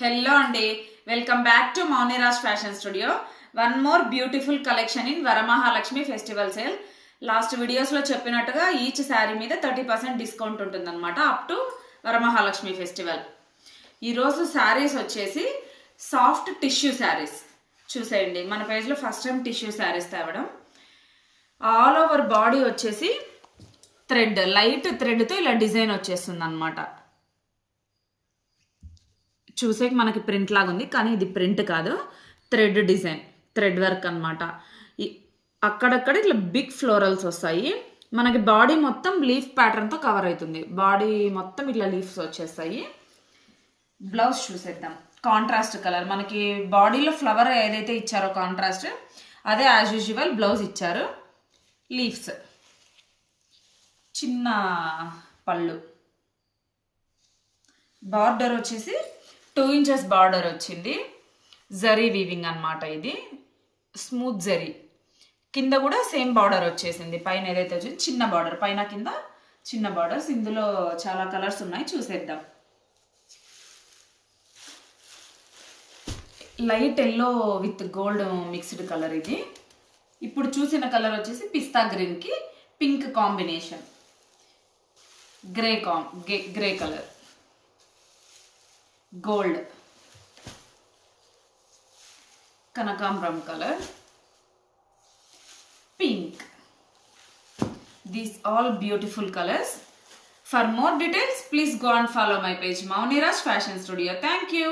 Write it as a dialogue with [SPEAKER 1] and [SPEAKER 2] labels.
[SPEAKER 1] Hello Andy, welcome back to Mauniraj Fashion Studio. One more beautiful collection in Varamahalakshmi Festival Sale. Last videos lo cheppinattuga each saree meeda 30% discount untundannamata up to Varamahalakshmi Festival. Ee roju sarees vachesi soft tissue sarees. చూసేయండి మన page లో first time tissue saris తేవడం. All over body వచ్చేసి thread, light thread తో ఇలా design వచ్చేస్తుంది అన్నమాట. చూసేకి మనకి ప్రింట్ లాగా ఉంది కానీ ఇది ప్రింట్ కాదు, థ్రెడ్ డిజైన్, థ్రెడ్ వర్క్ అన్నమాట. అక్కడక్కడ ఇట్లా బిగ్ ఫ్లోరల్స్ వస్తాయి. మనకి బాడీ మొత్తం లీఫ్ ప్యాటర్న్ తో కవర్ అవుతుంది. బాడీ మొత్తం ఇట్లా లీఫ్స్ వచ్చేస్తాయి. బ్లౌజ్ చూసేద్దాం. కాంట్రాస్ట్ కలర్, మనకి బాడీలో ఫ్లవర్ ఏదైతే ఇచ్చారో కాంట్రాస్ట్ అదే యాజ్ యూజువల్ బ్లౌజ్ ఇచ్చారు. లీవ్స్, చిన్న పళ్ళు, బార్డర్ వచ్చేసి 2 inches బార్డర్ వచ్చింది. జరీ వీవింగ్ అన్నమాట. ఇది స్మూత్ జరీ. కింద కూడా సేమ్ బార్డర్ వచ్చేసింది. పైన ఏదైతే వచ్చింది చిన్న బార్డర్, పైన కింద చిన్న బార్డర్స్. ఇందులో చాలా కలర్స్ ఉన్నాయి, చూసేద్దాం. Light yellow with gold mixed colour ఇది. ఇప్పుడు చూసిన కలర్ వచ్చేసి పిస్తా గ్రీన్ కి pink combination, grey colour, gold, కనకాంబరం colour, pink. These all beautiful colors. For more details, please go and follow my page Mauniraj Fashion Studio. Thank you.